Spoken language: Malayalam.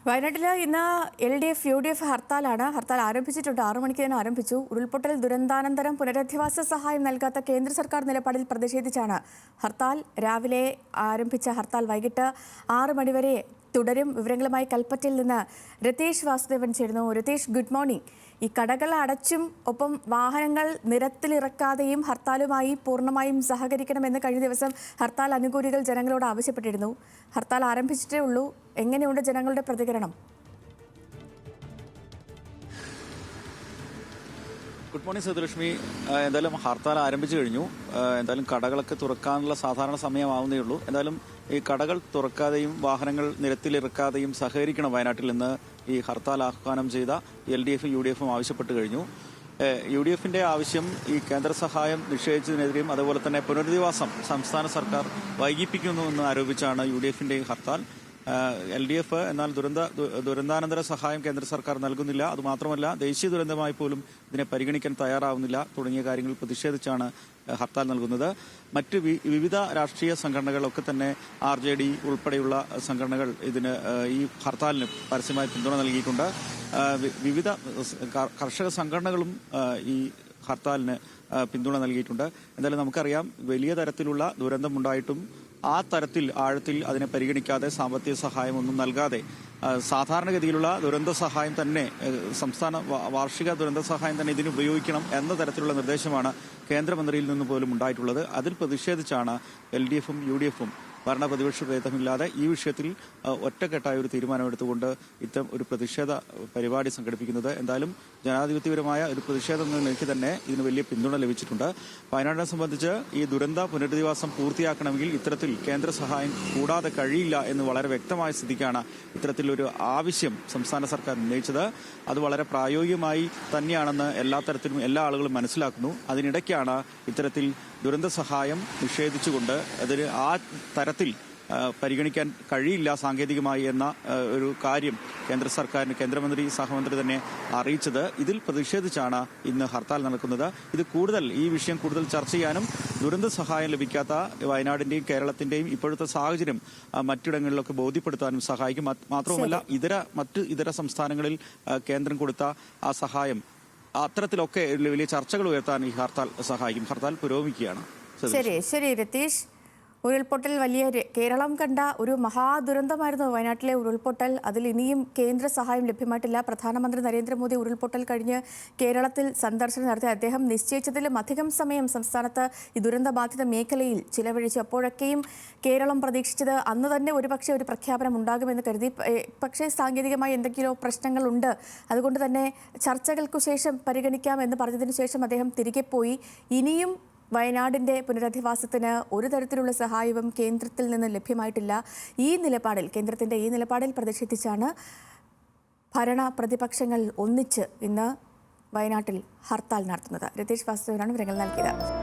വയനാട്ടിൽ ഇന്ന് LDF, UDF ഹർത്താലാണ്. ഹർത്താൽ ആരംഭിച്ചിട്ടുണ്ട്. 6 മണിക്ക് തന്നെ ആരംഭിച്ചു. ഉരുൾപൊട്ടൽ ദുരന്താനന്തരം പുനരധിവാസ സഹായം നൽകാത്ത കേന്ദ്ര സർക്കാർ നിലപാടിൽ പ്രതിഷേധിച്ചാണ് ഹർത്താൽ. രാവിലെ ആരംഭിച്ച ഹർത്താൽ വൈകിട്ട് 6 മണിവരെ തുടരും. വിവരങ്ങളുമായി കൽപ്പറ്റയിൽ നിന്ന് രതീഷ് വാസുദേവൻ ചേരുന്നു. Ratheesh, good morning. ഈ കടകൾ അടച്ചും ഒപ്പം വാഹനങ്ങൾ നിരത്തിലിറക്കാതെയും ഹർത്താലുമായി പൂർണ്ണമായും സഹകരിക്കണമെന്ന് കഴിഞ്ഞ ദിവസം ഹർത്താൽ അനുകൂലികൾ ജനങ്ങളോട് ആവശ്യപ്പെട്ടിരുന്നു. ഹർത്താൽ ആരംഭിച്ചിട്ടേ ഉള്ളൂ. എങ്ങനെയുണ്ട് ജനങ്ങളുടെ പ്രതികരണം? Good morning Sethulakshmi. എന്തായാലും ഹർത്താൽ ആരംഭിച്ചു കഴിഞ്ഞു. എന്തായാലും കടകളൊക്കെ തുറക്കാനുള്ള സാധാരണ സമയമാവുന്നേ ഉള്ളൂ. എന്തായാലും ഈ കടകൾ തുറക്കാതെയും വാഹനങ്ങൾ നിരത്തിലിറക്കാതെയും സഹകരിക്കണം വയനാട്ടിൽ നിന്ന് ഈ ഹർത്താൽ ആഹ്വാനം ചെയ്ത LDF, UDF ആവശ്യപ്പെട്ടു കഴിഞ്ഞു. UDF ആവശ്യം ഈ കേന്ദ്ര സഹായം നിഷേധിച്ചതിനെതിരെയും അതുപോലെ തന്നെ പുനരധിവാസം സംസ്ഥാന സർക്കാർ വൈകിപ്പിക്കുന്നുവെന്ന് ആരോപിച്ചാണ് UDF ഹർത്താൽ. LDF എന്നാൽ ദുരന്താനന്തര സഹായം കേന്ദ്ര സർക്കാർ നൽകുന്നില്ല, അതുമാത്രമല്ല ദേശീയ ദുരന്തമായി പോലും ഇതിനെ പരിഗണിക്കാൻ തയ്യാറാവുന്നില്ല തുടങ്ങിയ കാര്യങ്ങൾ പ്രതിഷേധിച്ചാണ് ഹർത്താൽ നൽകുന്നത്. മറ്റ് വിവിധ രാഷ്ട്രീയ സംഘടനകളൊക്കെ തന്നെ RJD ഉൾപ്പെടെയുള്ള സംഘടനകൾ ഇതിന് ഈ ഹർത്താലിന് പരസ്യമായി പിന്തുണ നൽകിയിട്ടുണ്ട്. വിവിധ കർഷക സംഘടനകളും ഈ ഹർത്താലിന് പിന്തുണ നൽകിയിട്ടുണ്ട്. എന്തായാലും നമുക്കറിയാം, വലിയ തരത്തിലുള്ള ദുരന്തമുണ്ടായിട്ടും ആ തരത്തിൽ ആഴത്തിൽ അതിനെ പരിഗണിക്കാതെ സാമ്പത്തിക സഹായം ഒന്നും നൽകാതെ സാധാരണഗതിയിലുള്ള ദുരന്ത സഹായം തന്നെ, സംസ്ഥാന വാർഷിക ദുരന്ത സഹായം തന്നെ ഇതിന് ഉപയോഗിക്കണം എന്ന തരത്തിലുള്ള നിർദ്ദേശമാണ് കേന്ദ്രമന്ത്രിയിൽ നിന്ന് പോലും ഉണ്ടായിട്ടുള്ളത്. അതിൽ പ്രതിഷേധിച്ചാണ് LDF, UDF ഭരണ പ്രതിപക്ഷ ഭേദമില്ലാതെ ഈ വിഷയത്തിൽ ഒറ്റക്കെട്ടായ ഒരു തീരുമാനമെടുത്തുകൊണ്ട് ഇത്തരം ഒരു പ്രതിഷേധ പരിപാടി സംഘടിപ്പിക്കുന്നത്. എന്തായാലും ജനാധിപത്യപരമായ ഒരു പ്രതിഷേധം എന്ന നിലയ്ക്ക് തന്നെ ഇതിന് വലിയ പിന്തുണ ലഭിച്ചിട്ടുണ്ട്. വയനാടിനെ സംബന്ധിച്ച് ഈ ദുരന്ത പുനരധിവാസം പൂർത്തിയാക്കണമെങ്കിൽ ഇത്തരത്തിൽ കേന്ദ്ര സഹായം കൂടാതെ കഴിയില്ല എന്ന് വളരെ വ്യക്തമായ സ്ഥിതിക്കാണ് ഇത്തരത്തിലൊരു ആവശ്യം സംസ്ഥാന സർക്കാർ ഉന്നയിച്ചത്. അത് വളരെ പ്രായോഗികമായി തന്നെയാണെന്ന് എല്ലാ തരത്തിലും എല്ലാ ആളുകളും മനസ്സിലാക്കുന്നു. അതിനിടയ്ക്കാണ് ഇത്തരത്തിൽ ദുരന്ത സഹായം നിഷേധിച്ചുകൊണ്ട് അതിന് ആ തരത്തിൽ പരിഗണിക്കാൻ കഴിയില്ല സാങ്കേതികമായി എന്ന ഒരു കാര്യം കേന്ദ്ര സർക്കാരിന് കേന്ദ്രമന്ത്രി സഹമന്ത്രി തന്നെ അറിയിച്ചത്. ഇതിൽ പ്രതിഷേധിച്ചാണ് ഇന്ന് ഹർത്താൽ നടക്കുന്നത്. ഈ വിഷയം കൂടുതൽ ചർച്ച ചെയ്യാനും ദുരന്ത സഹായം ലഭിക്കാത്ത വയനാടിന്റെയും കേരളത്തിന്റെയും ഇപ്പോഴത്തെ സാഹചര്യം മറ്റിടങ്ങളിലൊക്കെ ബോധ്യപ്പെടുത്താനും സഹായിക്കും. മാത്രവുമല്ല മറ്റ് ഇതര സംസ്ഥാനങ്ങളിൽ കേന്ദ്രം കൊടുത്ത ആ സഹായം അത്തരത്തിലൊക്കെ വലിയ ചർച്ചകൾ ഉയർത്താൻ ഈ ഹർത്താൽ സഹായിക്കും. ഹർത്താൽ പുരോഗമിക്കുകയാണ്. ശരി രതീഷ്, ഉരുൾപൊട്ടൽ വലിയ കേരളം കണ്ട ഒരു മഹാദുരന്തമായിരുന്നു വയനാട്ടിലെ ഉരുൾപൊട്ടൽ. അതിൽ ഇനിയും കേന്ദ്ര സഹായം ലഭ്യമായിട്ടില്ല. പ്രധാനമന്ത്രി നരേന്ദ്രമോദി ഉരുൾപൊട്ടൽ കഴിഞ്ഞ് കേരളത്തിൽ സന്ദർശനം നടത്തി. അദ്ദേഹം നിശ്ചയിച്ചതിലും അധികം സമയം സംസ്ഥാനത്ത് ഈ ദുരന്തബാധിത മേഖലയിൽ ചിലവഴിച്ചു. അപ്പോഴൊക്കെയും കേരളം പ്രതീക്ഷിച്ചത് അന്ന് തന്നെ ഒരുപക്ഷെ ഒരു പ്രഖ്യാപനം ഉണ്ടാകുമെന്ന് കരുതി. പക്ഷേ സാങ്കേതികമായി എന്തെങ്കിലും പ്രശ്നങ്ങളുണ്ട്, അതുകൊണ്ട് തന്നെ ചർച്ചകൾക്കു ശേഷം പരിഗണിക്കാമെന്ന് പറഞ്ഞതിന് ശേഷം അദ്ദേഹം തിരികെ പോയി. ഇനിയും വയനാടിൻ്റെ പുനരധിവാസത്തിന് ഒരു തരത്തിലുള്ള സഹായവും കേന്ദ്രത്തിൽ നിന്ന് ലഭ്യമായിട്ടില്ല. കേന്ദ്രത്തിൻ്റെ ഈ നിലപാടിൽ പ്രതിഷേധിച്ചാണ് ഭരണ പ്രതിപക്ഷങ്ങൾ ഒന്നിച്ച് ഇന്ന് വയനാട്ടിൽ ഹർത്താൽ നടത്തുന്നത്. രതീഷ് വാസുദേവനാണ് വിവരങ്ങൾ നൽകിയത്.